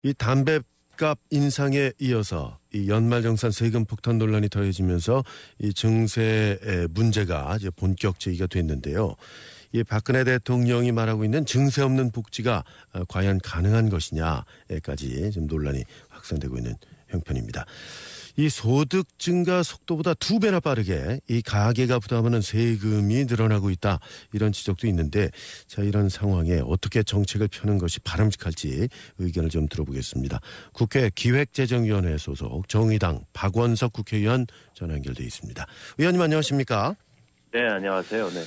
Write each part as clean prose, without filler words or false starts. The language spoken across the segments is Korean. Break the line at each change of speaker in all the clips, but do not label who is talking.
이 담뱃값 인상에 이어서 이 연말정산 세금 폭탄 논란이 더해지면서 이 증세의 문제가 이제 본격 제기가 됐는데요. 이 박근혜 대통령이 말하고 있는 증세 없는 복지가 과연 가능한 것이냐에까지 지금 논란이 확산되고 있는 형편입니다. 이 소득 증가 속도보다 2배나 빠르게 이 가계가 부담하는 세금이 늘어나고 있다. 이런 지적도 있는데 자, 이런 상황에 어떻게 정책을 펴는 것이 바람직할지 의견을 좀 들어보겠습니다. 국회 기획재정위원회 소속 정의당 박원석 국회의원 전화 연결돼 있습니다. 의원님 안녕하십니까?
네, 안녕하세요. 네.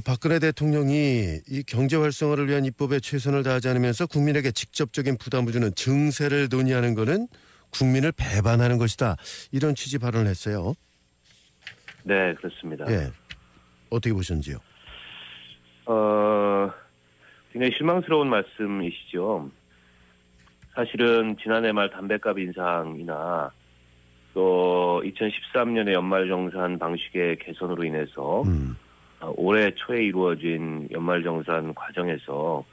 박근혜 대통령이 이 경제 활성화를 위한 입법에 최선을 다하지 않으면서 국민에게 직접적인 부담을 주는 증세를 논의하는 것은 국민을 배반하는 것이다. 이런 취지 발언을 했어요.
네, 그렇습니다.
예. 어떻게 보셨는지요?
굉장히 실망스러운 말씀이시죠. 사실은 지난해 말 담뱃값 인상이나 또 2013년에 연말정산 방식의 개선으로 인해서 올해 초에 이루어진 연말정산 과정에서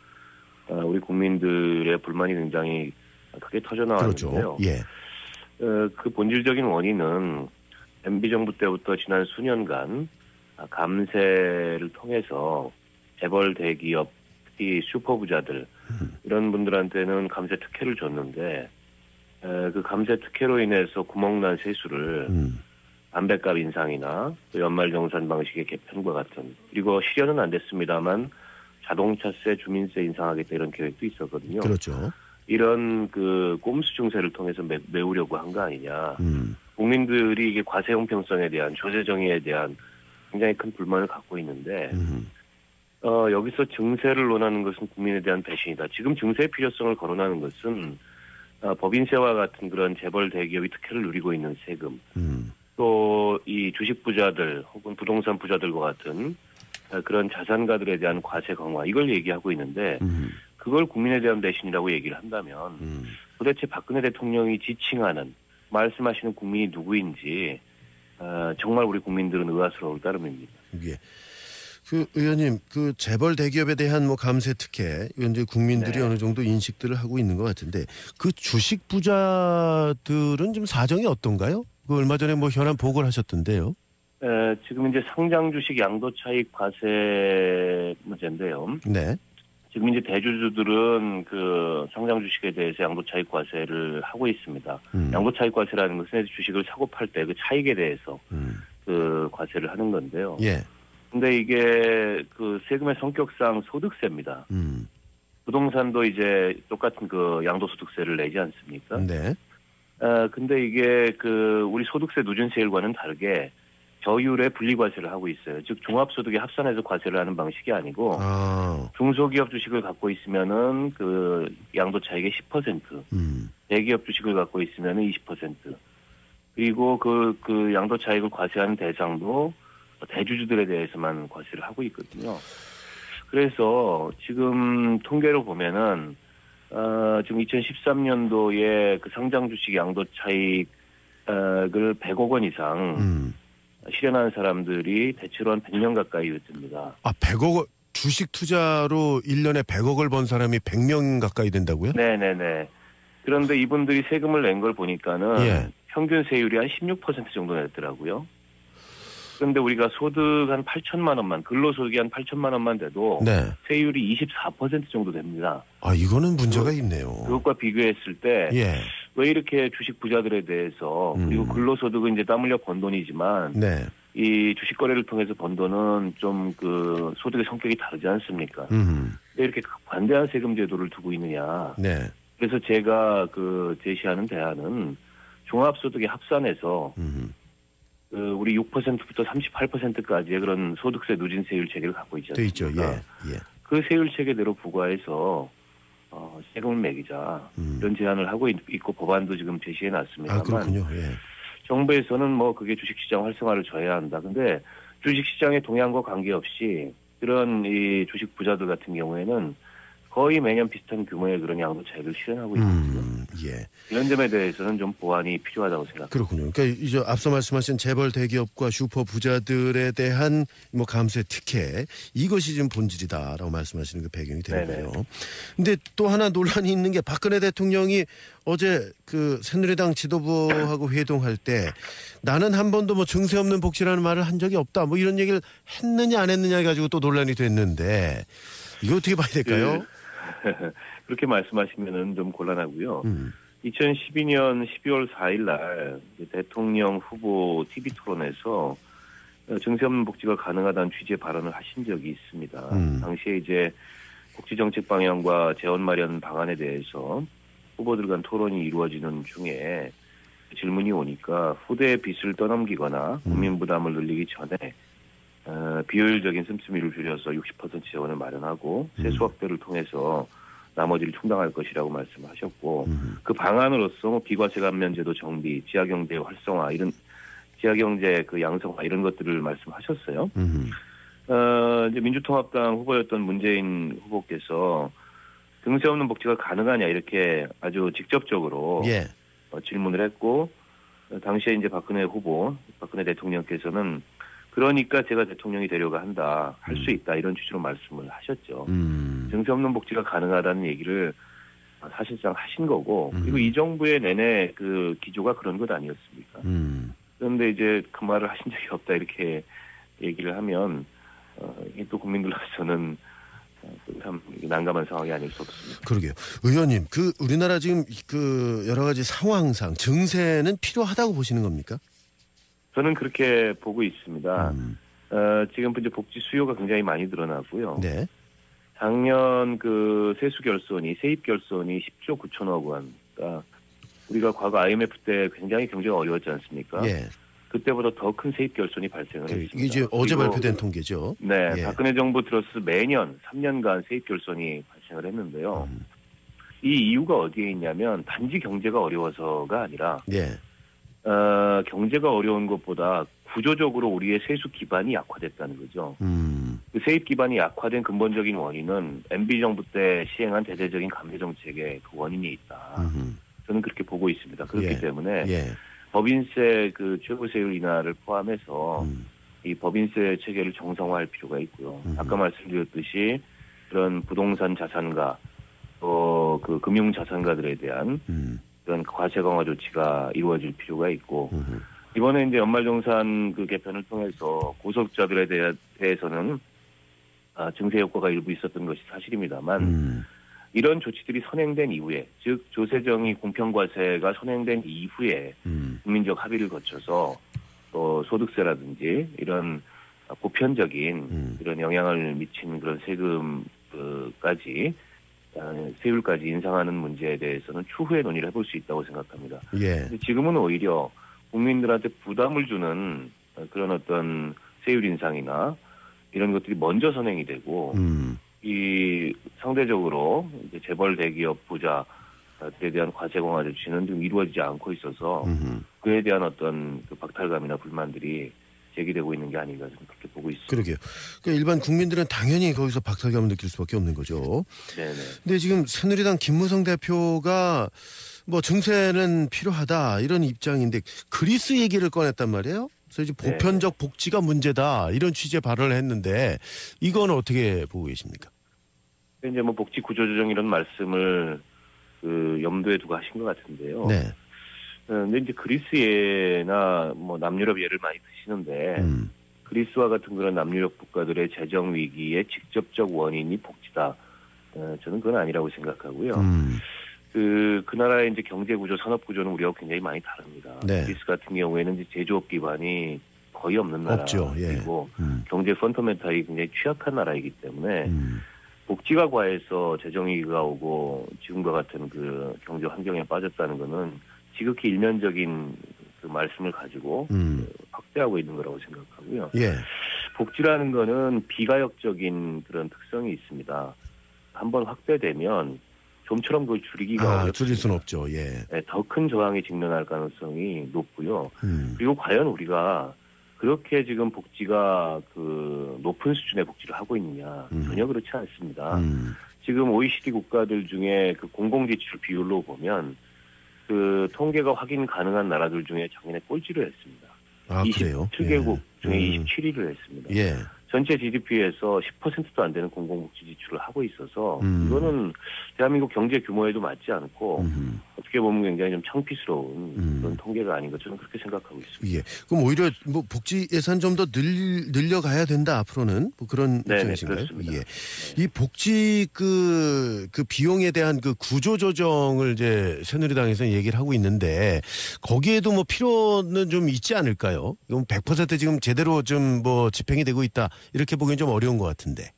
우리 국민들의 불만이 굉장히 크게 터져나왔는데요.
그렇죠. 예.
그 본질적인 원인은 MB 정부 때부터 지난 수년간 감세를 통해서 재벌 대기업, 특히 슈퍼부자들 이런 분들한테는 감세 특혜를 줬는데 그 감세 특혜로 인해서 구멍난 세수를 담뱃값 인상이나 또 연말정산 방식의 개편과 같은, 그리고 실현은 안 됐습니다만 자동차세, 주민세 인상하겠다 이런 계획도 있었거든요.
그렇죠.
이런 그 꼼수 증세를 통해서 메우려고 한 거 아니냐. 국민들이 이게 과세 형평성에 대한, 조세 정의에 대한 굉장히 큰 불만을 갖고 있는데 여기서 증세를 논하는 것은 국민에 대한 배신이다. 지금 증세의 필요성을 거론하는 것은 법인세와 같은 그런 재벌 대기업이 특혜를 누리고 있는 세금, 또 이 주식 부자들 혹은 부동산 부자들과 같은 그런 자산가들에 대한 과세 강화, 이걸 얘기하고 있는데 그걸 국민에 대한 배신이라고 얘기를 한다면 도대체 박근혜 대통령이 지칭하는, 말씀하시는 국민이 누구인지 정말 우리 국민들은 의아스러울 따름입니다.
예. 그 의원님, 그 재벌 대기업에 대한 뭐 감세 특혜, 이건 이제 국민들이 어느 정도 인식들을 하고 있는 것 같은데 그 주식 부자들은 좀 사정이 어떤가요? 그 얼마 전에 뭐 현안 보고를 하셨던데요.
지금 이제 상장 주식 양도 차익 과세 문제인데요.
네.
지금 이제 대주주들은 그 상장 주식에 대해서 양도 차익 과세를 하고 있습니다. 양도 차익 과세라는 것은 주식을 사고 팔 때 그 차익에 대해서 그 과세를 하는 건데요.
예. 근데
이게 그 세금의 성격상 소득세입니다. 부동산도 이제 똑같은 그 양도소득세를 내지 않습니까?
네.
근데 이게 그 우리 소득세 누진세율과는 다르게 저율의 분리과세를 하고 있어요. 즉 종합소득에 합산해서 과세를 하는 방식이 아니고 중소기업 주식을 갖고 있으면은 그 양도 차익의 10%, 대기업 주식을 갖고 있으면은 20%, 그리고 그 양도 차익을 과세하는 대상도 대주주들에 대해서만 과세를 하고 있거든요. 그래서 지금 통계로 보면은 지금 2013년도에 그 상장 주식 양도 차익을 100억 원 이상 실현한 사람들이 대체로 한 100명 가까이 됩니다.
100억, 주식 투자로 1년에 100억을 번 사람이 100명 가까이 된다고요?
네네네. 그런데 이분들이 세금을 낸 걸 보니까는
예.
평균 세율이 한 16% 정도 냈더라고요. 그런데 우리가 소득 한 8천만 원만, 근로소득이 한 8천만 원만 돼도
네.
세율이 24% 정도 됩니다.
이거는 문제가 있네요.
그것과 비교했을 때 왜 이렇게 주식 부자들에 대해서, 그리고 근로소득은 이제 땀 흘려 번 돈이지만
네.
이 주식 거래를 통해서 번 돈은 좀 그 소득의 성격이 다르지 않습니까? 왜 이렇게 관대한 세금 제도를 두고 있느냐.
네.
그래서 제가 그 제시하는 대안은 종합소득에 합산해서 우리 6%부터 38%까지의 그런 소득세 누진세율 체계를 갖고 있지 않습니까?
있죠. 예.
그 세율 체계대로 부과해서 세금을 매기자, 이런 제안을 하고 있고 법안도 지금 제시해놨습니다만.
그렇군요. 예.
정부에서는 뭐 그게 주식시장 활성화를 져야 한다. 근데 주식시장의 동향과 관계없이 그런 이 주식 부자들 같은 경우에는 거의 매년 비슷한 규모의 그런 양도 차익을 실현하고 있거든요.
예.
이런 점에 대해서는 좀 보완이 필요하다고 생각합니다.
그렇군요. 그러니까 이제 앞서 말씀하신 재벌 대기업과 슈퍼 부자들에 대한 뭐 감세 특혜 이것이 지금 본질이다라고 말씀하시는 그 배경이 되고요. 근데 또 하나 논란이 있는 게 박근혜 대통령이 어제 그 새누리당 지도부하고 회동할 때 나는 한 번도 뭐 증세 없는 복지라는 말을 한 적이 없다. 뭐 이런 얘기를 했느냐 안 했느냐 가지고 또 논란이 됐는데 이거 어떻게 봐야 될까요?
그렇게 말씀하시면은 좀 곤란하고요. 2012년 12월 4일 날 대통령 후보 TV 토론에서 증세 없는 복지가 가능하다는 취지의 발언을 하신 적이 있습니다. 당시에 이제 복지 정책 방향과 재원 마련 방안에 대해서 후보들 간 토론이 이루어지는 중에 질문이 오니까 후대의 빚을 떠넘기거나 국민 부담을 늘리기 전에 비효율적인 씀씀이를 줄여서 60% 재원을 마련하고 세수 확대를 통해서 나머지를 충당할 것이라고 말씀하셨고 그 방안으로서 뭐 비과세 감면제도 정비, 지하경제 활성화 이런 지하경제 그 양성화 이런 것들을 말씀하셨어요. 이제 민주통합당 후보였던 문재인 후보께서 증세 없는 복지가 가능하냐 이렇게 아주 직접적으로 질문을 했고 당시에 이제 박근혜 대통령께서는 그러니까 제가 대통령이 되려고 한다. 할 수 있다. 이런 취지로 말씀을 하셨죠. 증세 없는 복지가 가능하다는 얘기를 사실상 하신 거고 그리고 이 정부의 내내 그 기조가 그런 것 아니었습니까? 그런데 이제 그 말을 하신 적이 없다. 이렇게 얘기를 하면 또 국민들로서는 참 난감한 상황이 아닐 수 없습니다.
그러게요. 의원님, 그 우리나라 지금 그 여러 가지 상황상 증세는 필요하다고 보시는 겁니까?
저는 그렇게 보고 있습니다. 지금 이제 복지 수요가 굉장히 많이 늘어났고요.
네.
작년 그 세입 결손이 10조 9천억 원. 그러니까 우리가 과거 IMF 때 굉장히 경제가 어려웠지 않습니까?
예.
그때보다 더 큰 세입 결손이 발생을 했습니다.
이제 어제 발표된 통계죠.
네.
예.
박근혜 정부 들어서 매년 3년간 세입 결손이 발생을 했는데요. 이 이유가 어디에 있냐면 단지 경제가 어려워서가 아니라 경제가 어려운 것보다 구조적으로 우리의 세수 기반이 약화됐다는 거죠. 그 세입 기반이 약화된 근본적인 원인은 MB 정부 때 시행한 대대적인 감세 정책의 그 원인이 있다. 저는 그렇게 보고 있습니다. 그렇기 때문에 법인세 그 최고세율 인하를 포함해서 이 법인세 체계를 정상화할 필요가 있고요. 아까 말씀드렸듯이 그런 부동산 자산가 또 그 금융 자산가들에 대한 그런 과세 강화 조치가 이루어질 필요가 있고 이번에 이제 연말정산 그 개편을 통해서 고소득자들에 대해서는 증세 효과가 일부 있었던 것이 사실입니다만 이런 조치들이 선행된 이후에 즉 조세정의 공평과세가 선행된 이후에 국민적 합의를 거쳐서 또 소득세라든지 이런 보편적인 그런 영향을 미치는 그런 세금까지 세율까지 인상하는 문제에 대해서는 추후에 논의를 해볼 수 있다고 생각합니다. 근데 지금은 오히려 국민들한테 부담을 주는 그런 어떤 세율 인상이나 이런 것들이 먼저 선행이 되고 이 상대적으로 이제 재벌 대기업 부자들에 대한 과세 강화 조치는 좀 이루어지지 않고 있어서 그에 대한 어떤 그 박탈감이나 불만들이 제기되고 있는 게 아닌가 저는 그렇게 보고 있습니다.
그러게요. 그러니까 일반 국민들은 당연히 거기서 박탈감을 느낄 수밖에 없는 거죠.
네네.
근데 지금 새누리당 김무성 대표가 뭐 증세는 필요하다 이런 입장인데 그리스 얘기를 꺼냈단 말이에요. 그래서 이제 보편적 복지가 문제다 이런 취지의 발언을 했는데 이건 어떻게 보고 계십니까?
이제 뭐 복지 구조조정 이런 말씀을 그 염두에 두고 하신 것 같은데요.
네.
근데 이제 그리스나 뭐 남유럽 예를 많이 드시는데 그리스와 같은 그런 남유럽 국가들의 재정 위기의 직접적 원인이 복지다. 저는 그건 아니라고 생각하고요. 그 나라의 이제 경제 구조, 산업 구조는 우리하고 굉장히 많이 다릅니다. 그리스 같은 경우에는 이제 제조업 기반이 거의 없는 나라죠. 그리고 경제 펀더멘탈이 굉장히 취약한 나라이기 때문에 복지가 과해서 재정 위기가 오고 지금과 같은 그 경제 환경에 빠졌다는 거는 지극히 일면적인 그 말씀을 가지고 확대하고 있는 거라고 생각하고요. 복지라는 거는 비가역적인 그런 특성이 있습니다. 한번 확대되면 좀처럼 그걸 줄이기가 어렵습니다.
줄일 수는 없죠.
더 큰 저항에 직면할 가능성이 높고요. 그리고 과연 우리가 그렇게 지금 복지가 그 높은 수준의 복지를 하고 있느냐 전혀 그렇지 않습니다. 지금 OECD 국가들 중에 그 공공지출 비율로 보면 그 통계가 확인 가능한 나라들 중에 작년에 꼴찌를 했습니다.
아, 그래요?
27개국 중에 27위를 했습니다.
예.
전체 GDP에서 10%도 안 되는 공공복지 지출을 하고 있어서 이거는 대한민국 경제 규모에도 맞지 않고 어떻게 보면 굉장히 좀 창피스러운 그런 통계가 아닌가 저는 그렇게 생각하고 있습니다.
예. 그럼 오히려 뭐 복지 예산 좀 더 늘려가야 된다 앞으로는 뭐 그런 입장이신가요?
그렇습니다.
예. 이 복지 그 비용에 대한 그 구조 조정을 이제 새누리당에서 얘기를 하고 있는데 거기에도 뭐 필요는 좀 있지 않을까요? 이건 100% 지금 제대로 좀 뭐 집행이 되고 있다. 이렇게 보기엔 좀 어려운 것 같은데.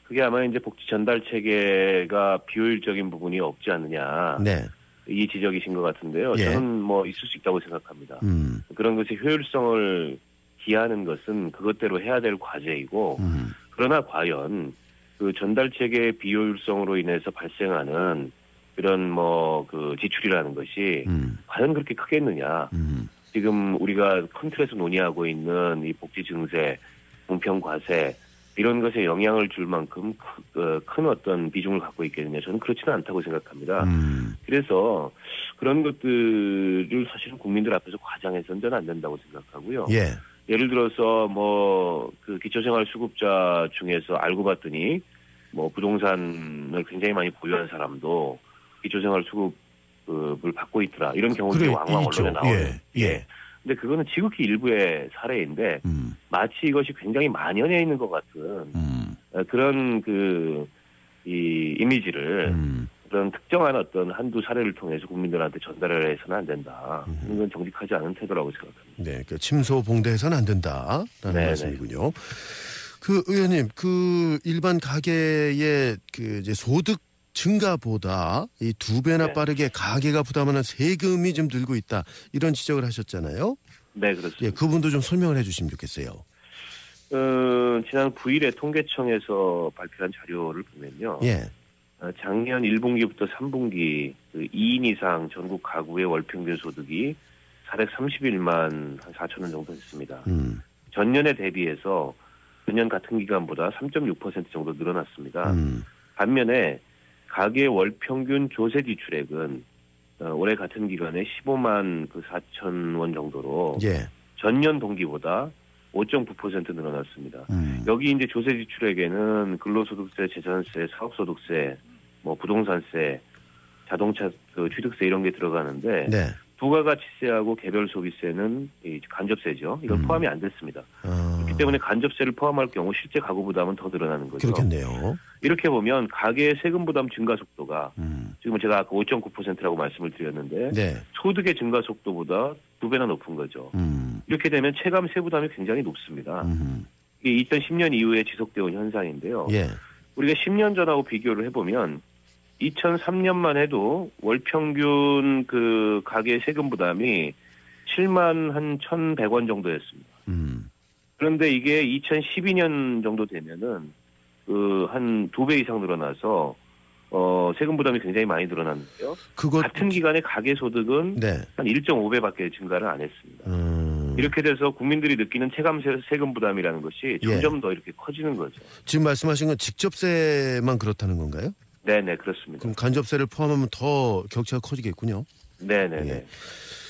그게 아마 이제 복지 전달 체계가 비효율적인 부분이 없지 않느냐.
네.
이 지적이신 것 같은데요.
예.
저는 뭐 있을 수 있다고 생각합니다. 그런 것이 효율성을 기하는 것은 그것대로 해야 될 과제이고, 그러나 과연 그 전달 체계의 비효율성으로 인해서 발생하는 그런 뭐 그 지출이라는 것이 과연 그렇게 크겠느냐. 지금 우리가 큰 틀에서 논의하고 있는 이 복지 증세, 공평 과세 이런 것에 영향을 줄 만큼 큰 어떤 비중을 갖고 있겠느냐. 저는 그렇지는 않다고 생각합니다. 그래서 그런 것들을 사실은 국민들 앞에서 과장해서는 저는 안 된다고 생각하고요.
예.
예를 들어서 뭐 그 기초생활수급자 중에서 알고 봤더니 뭐 부동산을 굉장히 많이 보유한 사람도 기초생활수급을 받고 있더라. 이런 경우들이
그래,
왕왕
있죠.
언론에 나와요.
예.
근데 그거는 지극히 일부의 사례인데 마치 이것이 굉장히 만연해 있는 것 같은 그런 이 이미지를 그런 특정한 어떤 한두 사례를 통해서 국민들한테 전달을 해서는 안 된다. 이건 정직하지 않은 태도라고 생각합니다.
네, 그 침소봉대해서는 안 된다라는 말씀이군요. 그 의원님, 그 일반 가계의 그 이제 소득 증가보다 이 2배나 빠르게 가계가 부담하는 세금이 좀 늘고 있다. 이런 지적을 하셨잖아요.
네, 그렇습니다.
예, 그분도 좀 설명을 해 주시면 좋겠어요.
지난 9일에 통계청에서 발표한 자료를 보면요.
예.
작년 1분기부터 3분기 그 2인 이상 전국 가구의 월평균 소득이 431만 한 4천 원 정도 됐습니다. 전년에 대비해서 전년 같은 기간보다 3.6% 정도 늘어났습니다. 반면에 가계 월평균 조세 지출액은 올해 같은 기간에 15만 4천 원 정도로
예.
전년 동기보다 5.9% 늘어났습니다. 여기 이제 조세 지출액에는 근로소득세, 재산세, 사업소득세, 뭐 부동산세, 자동차 그 취득세 이런 게 들어가는데
네.
부가가치세하고 개별 소비세는 이 간접세죠. 이건 포함이 안 됐습니다. 그렇기 때문에 간접세를 포함할 경우 실제 가구 부담은 더 늘어나는 거죠.
그렇겠네요.
이렇게 보면 가계의 세금 부담 증가 속도가 지금 제가 아까 5.9%라고 말씀을 드렸는데
네.
소득의 증가 속도보다 2배나 높은 거죠. 이렇게 되면 체감 세부담이 굉장히 높습니다. 이게 2010년 이후에 지속되어 온 현상인데요.
예.
우리가 10년 전하고 비교를 해보면 2003년만 해도 월평균 그 가계 세금 부담이 7만 한 1,100원 정도였습니다. 그런데 이게 2012년 정도 되면은 그 한 2배 이상 늘어나서 세금 부담이 굉장히 많이 늘어났는데요. 같은 기간에 가계 소득은
네.
한 1.5배밖에 증가를 안 했습니다. 이렇게 돼서 국민들이 느끼는 체감 세금 부담이라는 것이 점점 더 이렇게 커지는 거죠.
지금 말씀하신 건 직접세만 그렇다는 건가요?
네네, 그렇습니다.
그럼 간접세를 포함하면 더 격차가 커지겠군요.
네네네.
예.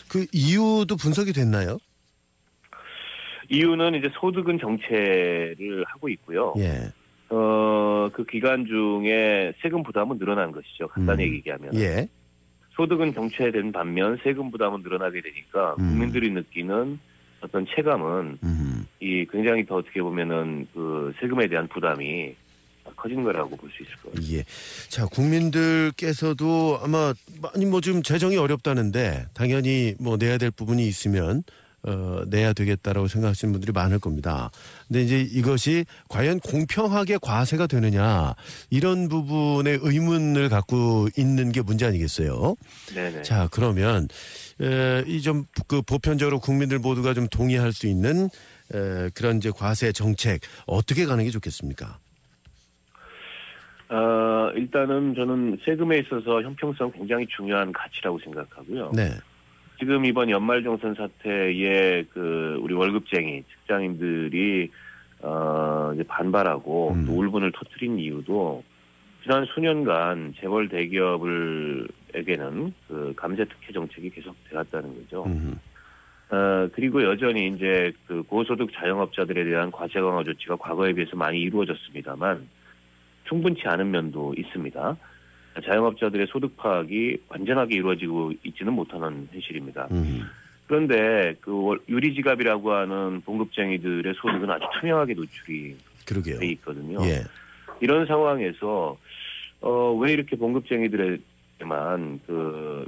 그 이유도 분석이 됐나요?
이유는 이제 소득은 정체를 하고 있고요.
예.
그 기간 중에 세금 부담은 늘어난 것이죠. 간단히 얘기하면.
예.
소득은 정체된 반면 세금 부담은 늘어나게 되니까 국민들이 느끼는 어떤 체감은 이 굉장히 더 어떻게 보면은 그 세금에 대한 부담이 커진 거라고 볼 수 있을 거예요.
예. 자, 국민들께서도 아마 많이 뭐 지금 재정이 어렵다는데 당연히 뭐 내야 될 부분이 있으면 내야 되겠다라고 생각하시는 분들이 많을 겁니다. 근데 이제 이것이 과연 공평하게 과세가 되느냐 이런 부분에 의문을 갖고 있는 게 문제 아니겠어요?
네네.
자, 그러면 이 좀 그 보편적으로 국민들 모두가 좀 동의할 수 있는 그런 이제 과세 정책 어떻게 가는 게 좋겠습니까?
일단은 저는 세금에 있어서 형평성 굉장히 중요한 가치라고 생각하고요.
네.
지금 이번 연말정산 사태에 그 우리 월급쟁이 직장인들이 이제 반발하고 또 울분을 터뜨린 이유도 지난 수년간 재벌 대기업에게는 그 감세 특혜 정책이 계속 되었다는 거죠. 그리고 여전히 이제 그 고소득 자영업자들에 대한 과세 강화 조치가 과거에 비해서 많이 이루어졌습니다만 충분치 않은 면도 있습니다. 자영업자들의 소득 파악이 완전하게 이루어지고 있지는 못하는 현실입니다. 그런데 그 유리지갑이라고 하는 봉급쟁이들의 소득은 아주 투명하게 노출이 돼 있거든요.
예.
이런 상황에서 왜 이렇게 봉급쟁이들에게만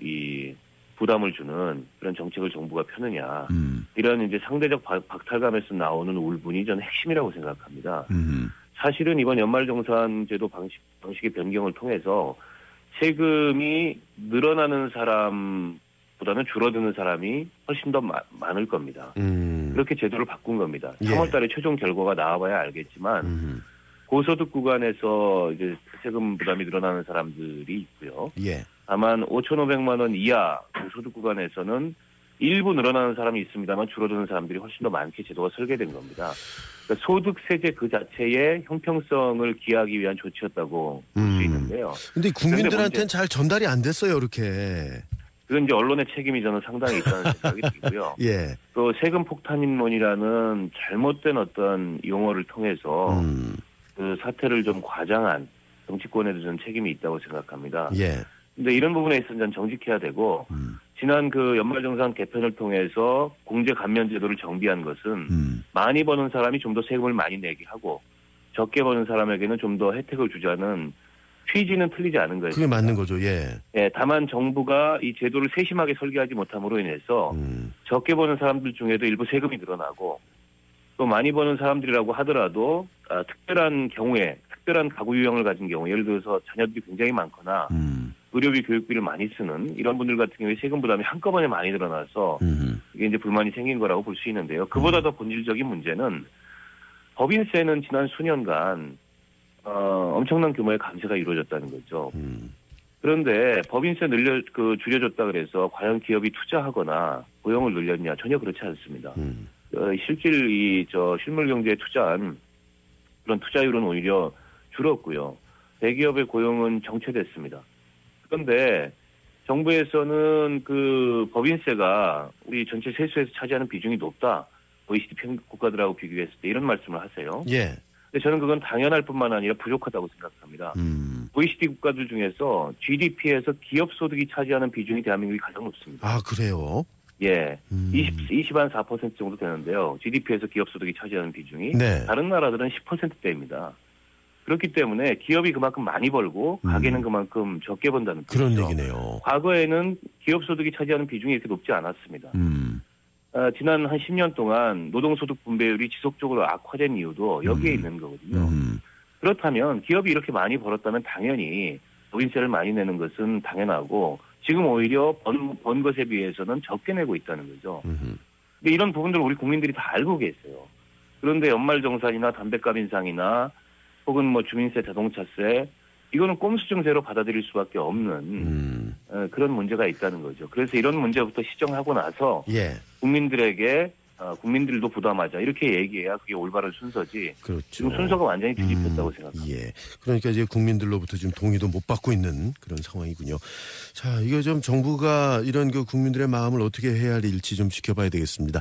이 부담을 주는 그런 정책을 정부가 펴느냐. 이런 이제 상대적 박탈감에서 나오는 울분이 저는 핵심이라고 생각합니다. 사실은 이번 연말정산제도 방식의 변경을 통해서 세금이 늘어나는 사람보다는 줄어드는 사람이 훨씬 더 많을 겁니다. 그렇게 제도를 바꾼 겁니다. 3월 달에 최종 결과가 나와봐야 알겠지만 고소득 구간에서 이제 세금 부담이 늘어나는 사람들이 있고요.
예.
다만 5,500만 원 이하 소득 구간에서는 일부 늘어나는 사람이 있습니다만 줄어드는 사람들이 훨씬 더 많게 제도가 설계된 겁니다. 그러니까 소득세제 그 자체의 형평성을 기하기 위한 조치였다고 볼 수 있는데요.
근데 국민들한테는 잘 전달이 안 됐어요, 이렇게.
그건 이제 언론의 책임이 저는 상당히 있다는 생각이 들고요.
예.
또 세금 폭탄인론이라는 잘못된 어떤 용어를 통해서 그 사태를 좀 과장한 정치권에도 저는 책임이 있다고 생각합니다.
예.
근데 이런 부분에 있어서 전 정직해야 되고 지난 그 연말정산 개편을 통해서 공제 감면 제도를 정비한 것은 많이 버는 사람이 좀 더 세금을 많이 내게 하고 적게 버는 사람에게는 좀 더 혜택을 주자는 취지는 틀리지 않은 거예요.
그게 맞는 거죠. 예.
예, 다만 정부가 이 제도를 세심하게 설계하지 못함으로 인해서 적게 버는 사람들 중에도 일부 세금이 늘어나고 또 많이 버는 사람들이라고 하더라도 특별한 경우에 특별한 가구 유형을 가진 경우 예를 들어서 자녀들이 굉장히 많거나 의료비 교육비를 많이 쓰는 이런 분들 같은 경우에 세금 부담이 한꺼번에 많이 늘어나서 이게 이제 불만이 생긴 거라고 볼 수 있는데요. 그보다 더 본질적인 문제는 법인세는 지난 수년간 엄청난 규모의 감세가 이루어졌다는 거죠. 그런데 법인세 줄여줬다 그래서 과연 기업이 투자하거나 고용을 늘렸냐 전혀 그렇지 않습니다. 실질 실물 경제에 투자한 그런 투자율은 오히려 줄었고요. 대기업의 고용은 정체됐습니다. 그런데 정부에서는 그 법인세가 우리 전체 세수에서 차지하는 비중이 높다. OECD 평균 국가들하고 비교했을 때 이런 말씀을 하세요.
예.
근데 저는 그건 당연할 뿐만 아니라 부족하다고 생각합니다. OECD 국가들 중에서 GDP에서 기업 소득이 차지하는 비중이 대한민국이 가장 높습니다.
아, 그래요?
예. 20한 4% 정도 되는데요. GDP에서 기업 소득이 차지하는 비중이
네.
다른 나라들은 10%대입니다. 그렇기 때문에 기업이 그만큼 많이 벌고 가게는 그만큼 적게 번다는
그런
뜻이죠.
얘기네요.
과거에는 기업 소득이 차지하는 비중이 이렇게 높지 않았습니다. 지난 한 10년 동안 노동소득 분배율이 지속적으로 악화된 이유도 여기에 있는 거거든요. 그렇다면 기업이 이렇게 많이 벌었다면 당연히 법인세를 많이 내는 것은 당연하고 지금 오히려 번 것에 비해서는 적게 내고 있다는 거죠. 근데 이런 부분들을 우리 국민들이 다 알고 계세요. 그런데 연말정산이나 담뱃값 인상이나 혹은 뭐 주민세, 자동차세 이거는 꼼수 증세로 받아들일 수밖에 없는 그런 문제가 있다는 거죠. 그래서 이런 문제부터 시정하고 나서
예.
국민들에게 국민들도 부담하자 이렇게 얘기해야 그게 올바른 순서지.
그렇죠.
지금 순서가 완전히 뒤집혔다고 생각합니다.
예. 그러니까 이제 국민들로부터 지금 동의도 못 받고 있는 그런 상황이군요. 자, 이거 좀 정부가 이런 그 국민들의 마음을 어떻게 해야 할지 좀 지켜봐야 되겠습니다.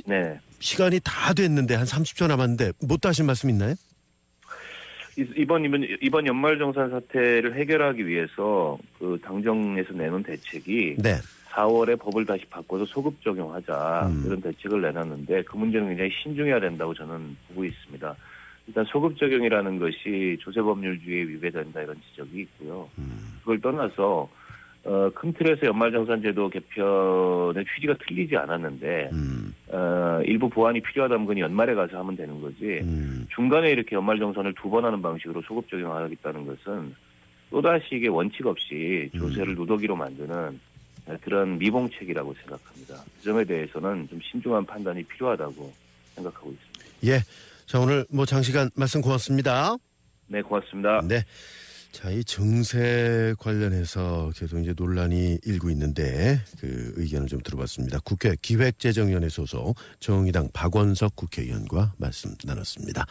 네.
시간이 다 됐는데 한 30초 남았는데 못 하신 말씀 있나요?
이번 연말정산 사태를 해결하기 위해서 그 당정에서 내놓은 대책이
네.
4월에 법을 다시 바꿔서 소급 적용하자 이런 대책을 내놨는데 그 문제는 굉장히 신중해야 된다고 저는 보고 있습니다. 일단 소급 적용이라는 것이 조세법률주의에 위배된다 이런 지적이 있고요. 그걸 떠나서 큰 틀에서 연말정산제도 개편의 취지가 틀리지 않았는데 일부 보완이 필요하다면 그건 연말에 가서 하면 되는 거지 중간에 이렇게 연말정산을 2번 하는 방식으로 소급 적용하겠다는 것은 또다시 이게 원칙 없이 조세를 누더기로 만드는 그런 미봉책이라고 생각합니다. 그 점에 대해서는 좀 신중한 판단이 필요하다고 생각하고 있습니다.
예. 자, 오늘 뭐 장시간 말씀 고맙습니다.
네, 고맙습니다.
네. 자, 이 증세 관련해서 계속 이제 논란이 일고 있는데 그 의견을 좀 들어봤습니다. 국회 기획재정위원회 소속 정의당 박원석 국회의원과 말씀 나눴습니다.